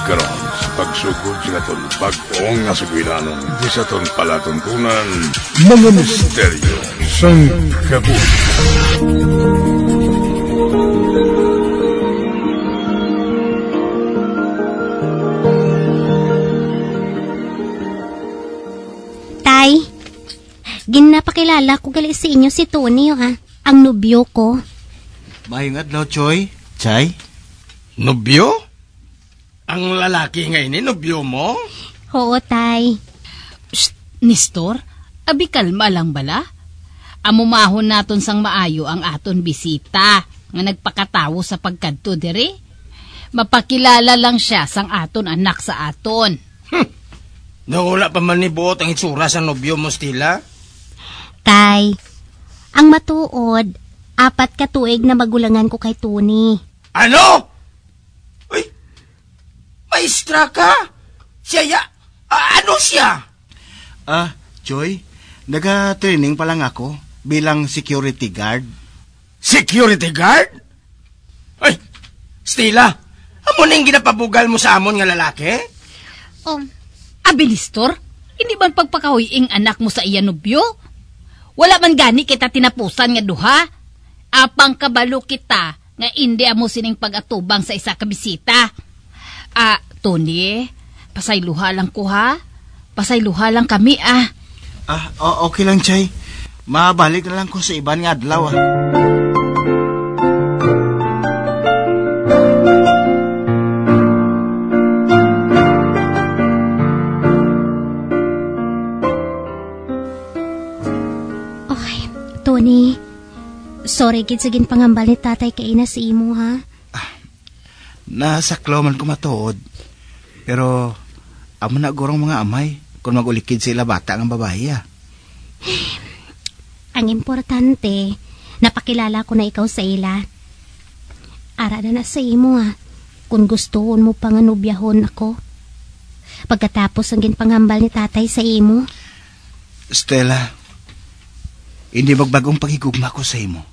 karon sa pagsugod sa katon bagong nga sugwilanon di sa ton palatuntunan mga misteryo sang kabuhi. Tay, ginapakilala ko gali sa inyo si Tony, ang nobyo ko. Mayong adlaw, Choy. Chay? Nobyo? Ang lalaki ngayon, nobyo mo? Oo, Tay. Shh, Nestor, abi kalma lang bala. Amumahon naton sang maayo ang aton bisita nga nagpakatawo sa pagkadto diri. Mapakilala lang siya sang aton anak sa aton. Nawala pa man ni buot ang itsura sa nobyo mo, Stila? Tay, ang matuod, 4 katuig na magulangan ko kay Tony. Ano? Uy, maestra ka? Siya ano siya? Choy, naga-training pa lang ako bilang security guard. Security guard? Ay, Stila, amo na yung ginapabugal mo sa amon nga lalaki? Abi Nestor, hindi man pagpakahuing anak mo sa iya nobyo? Wala man gani kita tinapusan nga duha. Apang kabalo kita nga hindi amo sining pag-atubang sa isa ka bisita. Tony, pasayluha lang ko ha. Pasayluha lang kami Okay lang, Chay. Mabalik na lang ko sa iban nga adlaw. Tony, sorry gid sa ginpangambal ni tatay kay ina sa imo, ha? Nasaklaw man ko matuod. Pero, amo na gurong mga amay kung magulikid sila bata ng babae, Ang importante, napakilala ko na ikaw sa ila. Ara na sa imo, kung gustoon mo pang anubyahon ako. Pagkatapos ang ginpangambal ni tatay sa imo. Stella, hindi magbagong paghigugma ko sa imo.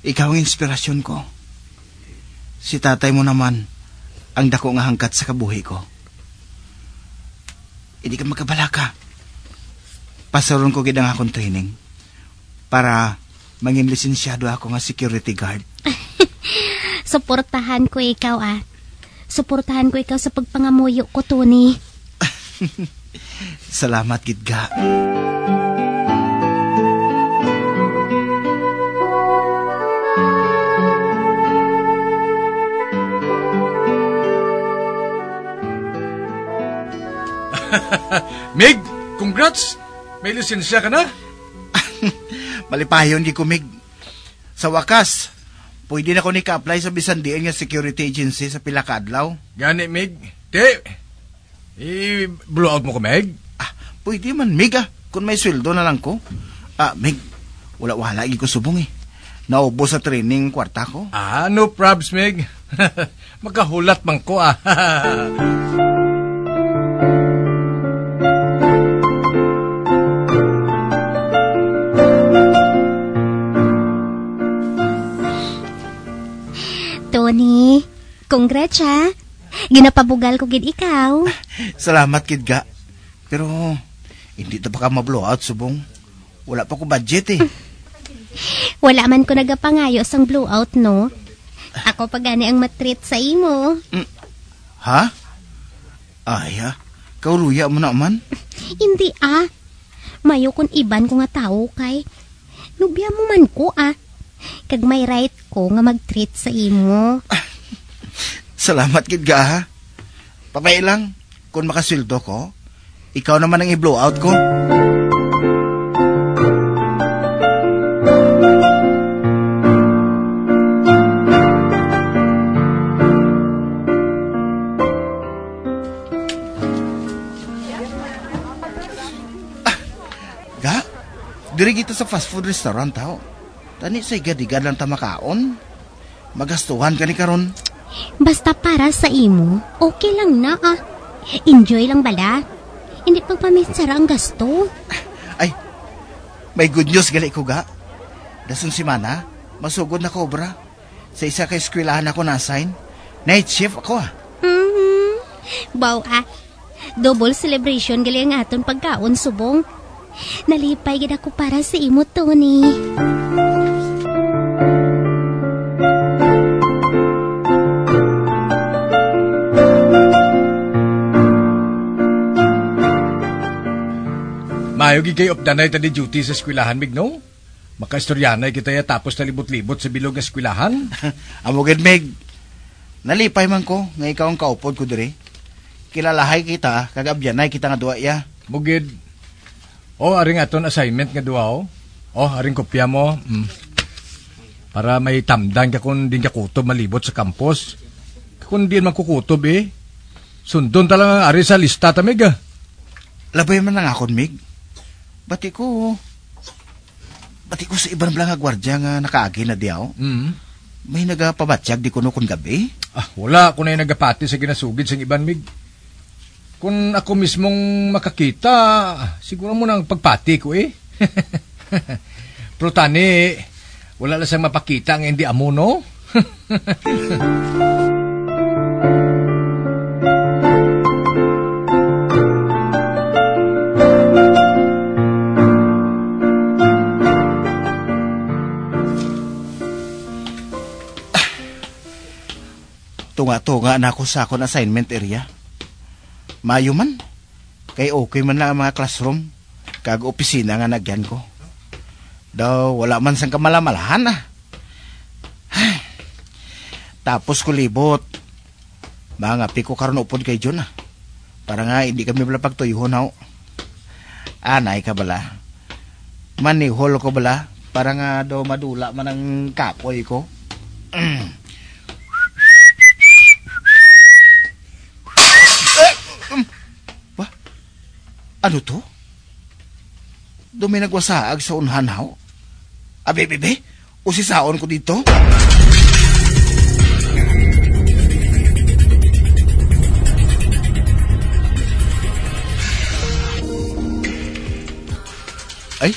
Ikaw ang inspirasyon ko. Si tatay mo naman ang dako nga hangkat sa kabuhi ko. Hindi ka magkabalaka. Pasaron ko gid ang akong training para mangin lisensyado ako nga security guard. Suportahan ko ikaw, Suportahan ko ikaw sa pagpangamuyo ko, Tony. Salamat, Gidga. Mig, congrats! May lisensya ka na? Malipayon di ko, Mig. Sa wakas, pwede na ko ni ka-apply sa bisan diin nga security agency sa pila ka adlaw. Gani, Mig. I-blow out mo ko, Meg? Pwede man, Mig, kung may sweldo na lang ko. Mig, wala lagi ko subong Naubos sa training kwarta ko. No probs, Meg. Magkahulat man ko, Tony, congrats, Ginapabugal ko gid ikaw. Salamat, Kidga. Pero, hindi na baka ma-blow out, subong. Wala pa ko budget, Wala man ko nagapangayo sang blowout, no? Ako pa gani ang matreat sa imo. Ha? Kauluya mo naman? Hindi, Mayo kun iban ko nga tao kay. Nubya mo man ko, Kag may right ko nga mag-treat sa imo. Salamat, Kidga, Papay lang, kung makasweldo ko, ikaw naman ang i-blow out ko. Diri kita sa fast food restaurant, Tani sa igad-igad lang tamakaon. Magastuhan ka ni karon. Basta para sa imo, okay lang na, Enjoy lang bala. Hindi pagpaminsara ang gasto. Ay, may good news gali ko, Dasong simana, masugod na cobra. Sa isa kay eskwelahan ako na-assign. Night shift ako, Wow double celebration gali ang aton pagkaon subong. Nalipay gid ako para sa imo, Tony. Mayo gid kay opdanay tadi duty sa eskwelahan, Mig, no? Makaistoryanay kita ya tapos na libot-libot sa bilog nga eskwelahan. Amo gid, Meg. Nalipay man ko nga ikaw ang kaupod ko diri. Kilalahay kita, kagabyanay kita nga duwa ya. Mugid. Aring aton assignment nga duwa, aring kopya mo. Para may tamdan ka kung din ka kutob malibot sa campus. Kung din man kukutob sundon talang ari sa lista ta, Meg. Labay man lang akon, Meg. Bati ko sa ibang lang nga gwardya nga nakaagi na diyaw. May nagapabatsyag di kuno kun gabi. Wala ko na yung nagapati sa ginasugid sa iban, Mig. Kung ako mismong makakita, siguro mo nang pagpati ko Pero tani, wala lang siyang mapakita ang hindi amo, no? Tunga-tunga na ako sa akong assignment area. Mayo man. Kay okay man lang ang mga classroom. Kag opisina nga nagyan ko. Daw wala man sang kamalamalahan Tapos ko libot. Mga piko karon upod kay John Para nga hindi kami bala pagtuyuhon Anay ka bala. Manihol ko bala. Para nga daw madula man ang kapoy ko. Ano to? Dumi nagwasaag sa unhanaw? Bebe, usisaon ko dito? Ay,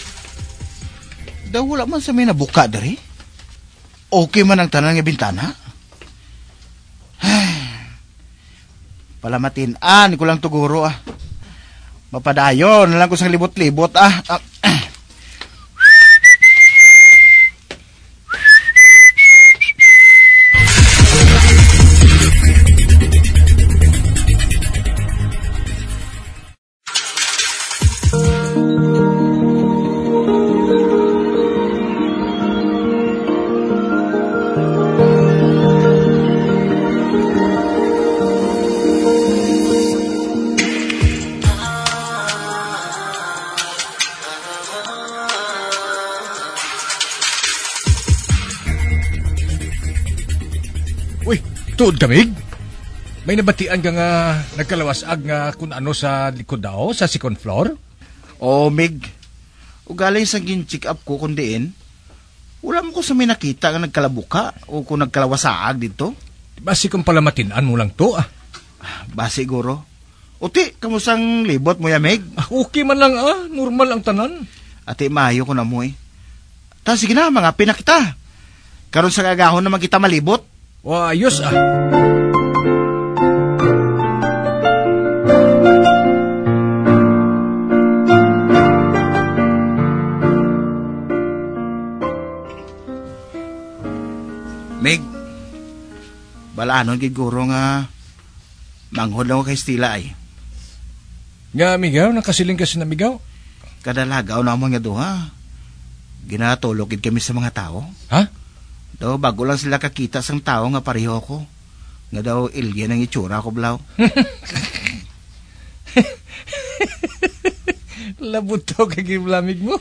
daw wala man sa may nabuka dari? Okay man ang tanan nga bintana? Palamatin-an ko lang tuguro Mapadayon na lang ko sang libot-libot Tuod kamig? May nabatian ka nga nagkalawasag nga kung ano sa likod daw, sa second floor? Mig. Ugalay sa gin-check up ko kung diin. Wala mo ko sa may nakita nga nagkalabuka o kung nagkalawasaag dito. Basi kung palamatinan mo lang to Basi guro. Uti, kamusang libot mo ya, Meg? Okay man lang normal ang tanan. Ate, maayo ko na mo sige na, mga pinakita. Karon sa gagahon naman kita malibot. Ayos Meg, balaanon giguro nga manghod lang ko kay Stila Nga, amigaw, nakasiling kasi na amigaw. Kadalagaw na mga duha. Ginatulokid kami sa mga tao. Daw bago lang sila kakita sang tao nga pareho ko. Nga daw alien ang itsura ko blaw. Labot to kay giblamig mo.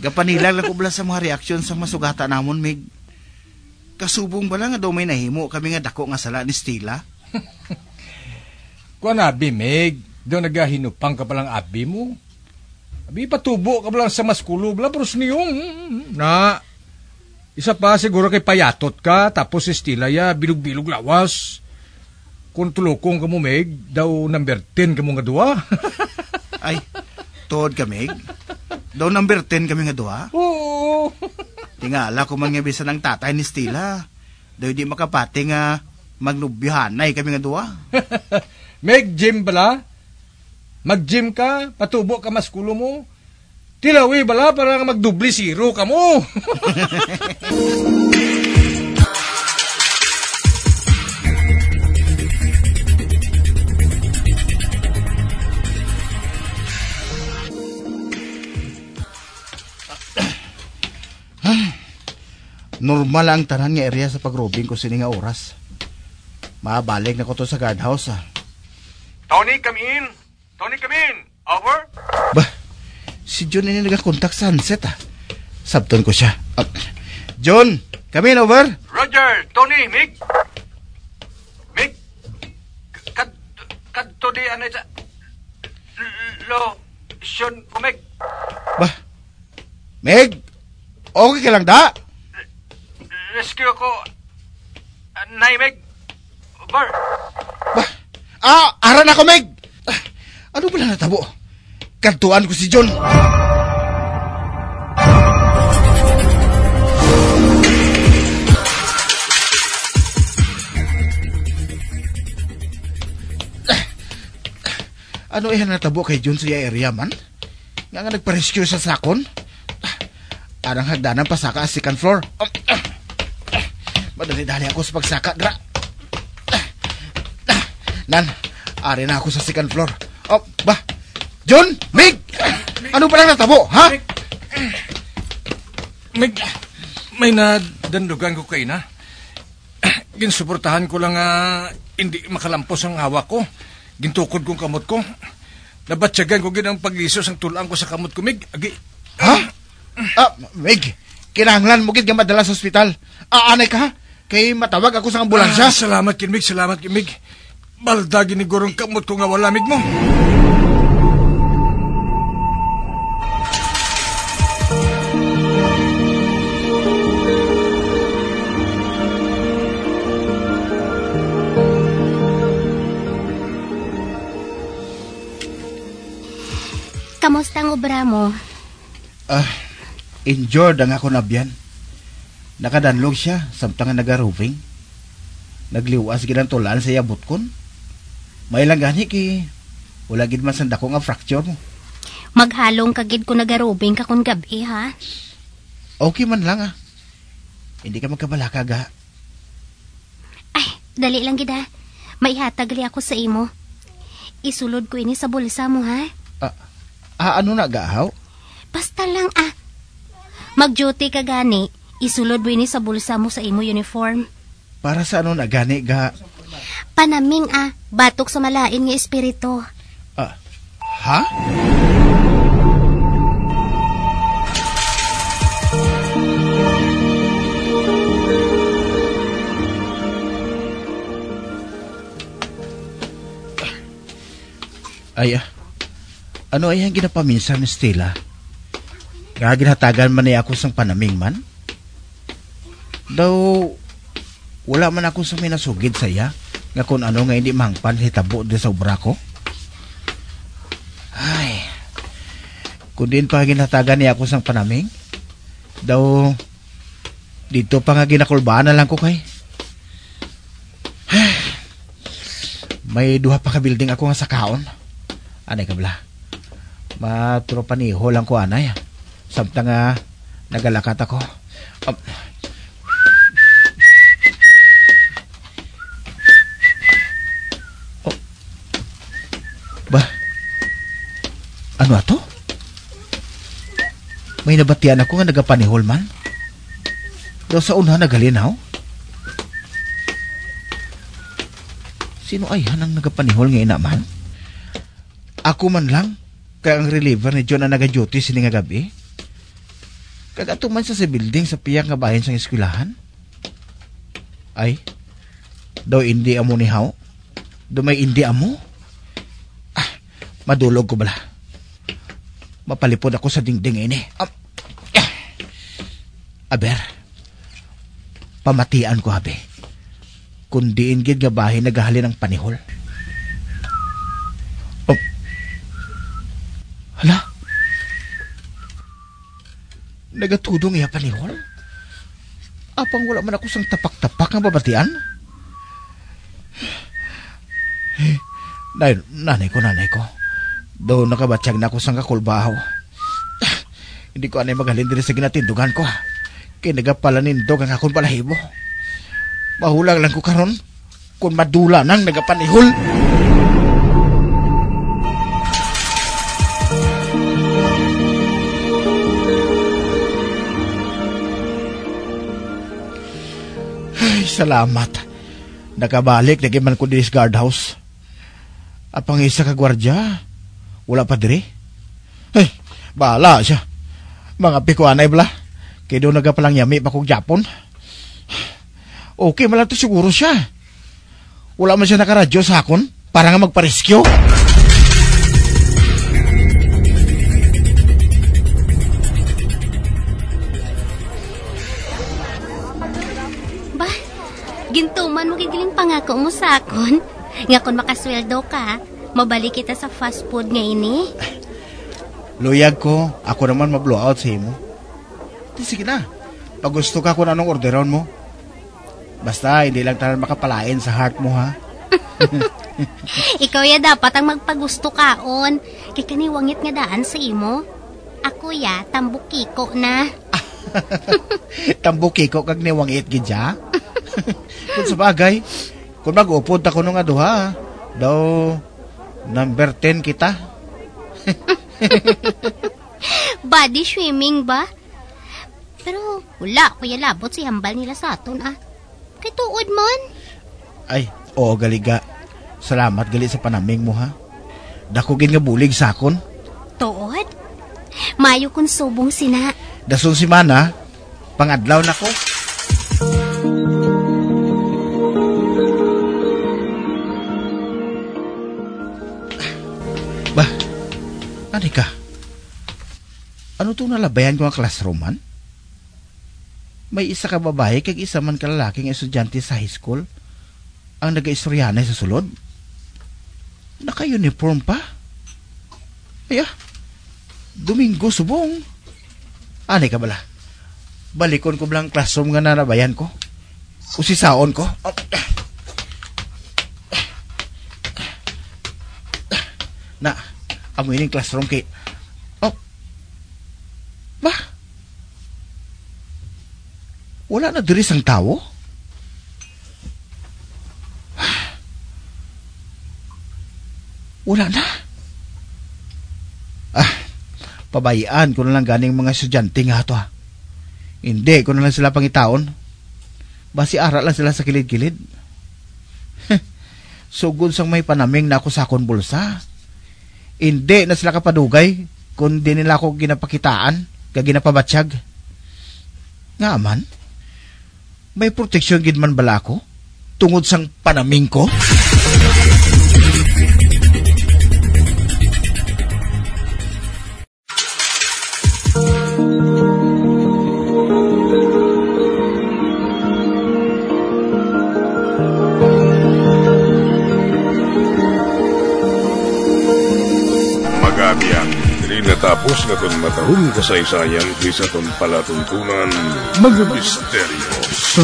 Gapanilang lang ko bala sa mga reaksyon sa masugata namon, Meg. Kasubong bala nga daw may nahimo kami nga dako nga sala ni Stila. Kuan abi, Meg. Daw nagahinupang ka palang abi mo. Abi patubo ka palang sa maskulo bala pros niyong na. Isa pa siguro kay payatot ka, tapos si Stila ya bilog-bilog lawas. Kung tulokong ka mo, Meg, daw number 10 ka mo nga duwa. Ay, tuod ka, Meg? Daw number 10 kami nga duwa? Oo. Tingala ko man nga bisa ng tatay ni Stila. Daw di makapati nga magnubyahanay kami nga duwa. Mag-gym bala? Mag-gym ka? Patubo ka maskulo mo? Tilawi bala para magdubli zero ka mo? Normal ang tanan nga area sa pagrobing ko sini nga oras. Mabalik na ko to sa guardhouse. Tony, come in! Tony, come in! Over? Bah, si John ini nagakontak sa Sunset. Sabton ko siya. John, come in, over? Roger, Tony, Mig! Mig! Kadto di anay sa... Lo-syon ko, Mig! Bah, Meg, okay ka lang da? Rescue ko... Nay, Meg! Over! Bah, aran ako, Meg! Ano ba na natabo? Kantuan ko si John. Ano ihan natabo kay John sa area man? Nga nagpa-rescue sa sakon? Arang hagdanan pa saka sa second floor. Madali-dali ako sa pagsaka, dra. Nan, ari na ako sa second floor. Bah, John, Mig! Ano pa lang natabo, ha? Mig, may nadandugan ko kayo na. Ginsuportahan ko lang hindi makalampos ang hawak ko. Gintukod kong kamot ko. Nabatsagan ko ginang paglisos ang tulang ko sa kamot ko, Mig. Agi. Ha? Mig, kinahanglan mo gid nga madala sa ospital. Anay ka, ha? Kay matawag ako sa ambulansya. Salamat kin, Mig. Salamat kin, Mig. Balda ginigurong kamot ko nga wala, Mig mo. Kamusta ang obra mo? Injured ang ako nabyan. Nakadanlog siya, samtang nag-roving. Nagliwas ginantulan sa yabot kon. May lang gani ki, wala gid man sanda ko nga fracture mo. Maghalong kagid ko nagarubing ka kung gabi, ha? Okay man lang, Hindi ka magkabalaka, ga. Ay, dali lang gid, ha? Maihatag li ako sa imo. Isulod ko ini sa bulsa mo, ha? Ano na, gahaw? Basta lang, Mag-duty ka gani, isulod mo ini sa bulsa mo sa imo uniform. Para sa ano na gani, ga? Panaming, batok sa malain nga espiritu. Ha? Ay, ano ay ang ginapaminsan ni Stella? Nga ginhatagan man niya ako sang panaming man? Daw, wala man ako sa minasugid sa iya, nga kung ano nga hindi mangpan hitabo di sa obra ko. Ay, kung din pa ginhatagan niya ako sang panaming, daw, dito pa nga ginakulbaan na lang ko kay. May duha pa ka building ako nga sa kaon. Anay ka bala? Matropaniho lang ko, anay. Samtang nagalakat ako. Ba? Ano ato? May nabatian ako nga nagapanihol man. Daw sa una nagalinaw. Sino ay hanang nagapanihol nga inaman? Ako man lang. Kaya ang reliever ni John na nag-duty sini nga gabi. Kagato man sa building sa piyak nga bahin sa eskwelahan. Ay, daw hindi amo ni Haw. Daw may hindi amo. Madulog ko bala. Mapalipod ako sa dingding ini. Aber, pamatian ko, habe. Kundi ingid nga bahin nagahalin ng panihol. Hala? Nagatudong iya panihol? Apang wala man ako sang tapak-tapak ang babatian? Nanay ko. Doon nakabatsyag na ako sa kakulbaho. Hindi ko anay magalin din sa ginatindugan ko. Kinagapala nindog ang akong balahibo. Mahulang lang ko karon kung madula nang nagapanihol. Ay, salamat. Nakabalik, nagiman ko din sa guardhouse. Apang isa ka gwardya, wala pa diri. Ay, bahala siya. Mga pikuanay bala. Kaya doon nagapalang yami pa kong Japon. Okay, malang to siguro siya. Wala man siya nakaradyo sa akon para nga magpa-rescue. Ba, gintuman mo gigiling pangako mo sa akon. Nga kung makasweldo ka, mabalik kita sa fast food nga ini. Luyag ko, ako naman ma-blowout sa imo. Sige na, pag gusto ka kung anong orderon mo. Basta hindi lang tayo makapalain sa heart mo, ha? Ikaw ya dapat ang magpagusto kaon. Kay kaniwangit nga daan sa imo. Ako ya, tambukiko na. Tambukiko kag niwangit gidya. Kung sa bagay, kung mag-upod ako nung aduha, daw number 10 kita. Body swimming ba? Pero wala, kuya labot si hambal nila sa aton Kay tuod man. Ay, oo galiga. Salamat gali sa panaming mo, ha? Dakugin nga bulig sa akon. Tuod? Mayo kung subong sina. Dasun si Mana, pangadlaw na ko. Bah, ano ka? Ano itong nalabayan ko ang classroom, man? May isa ka babae kag isa man kalalaking estudyante sa high school ang nag-istoryanay sa sulod. Naka-uniform pa. Ay, Domingo subong. Anay ka bala? Balikon ko blang classroom nga nanabayan ko. Usisaon ko. Na, amoy ning classroom kay... Bah? Wala na diri sang tawo? Wala na. Pabayaan ko na lang ganing mga estudyante nga to, ha. Hindi ko na lang sila pangitaon. Basi ara lang sila sa kilid-kilid. Sugod sang may panaming na ako sa akong bulsa. Hindi na sila kapadugay kung di nila ako ginapakitaan kag ginapabatsyag. Nga man, may proteksyon gid man bala ko tungod sang panaming ko? Natapos na itong matahong kasaysayan kaysa itong palatuntunan mga misteryo sa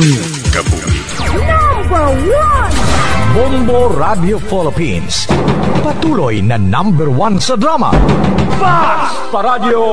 kabuhi. Number 1! Bombo Radio Philippines. Patuloy na number 1 sa drama. Fast Paradyo!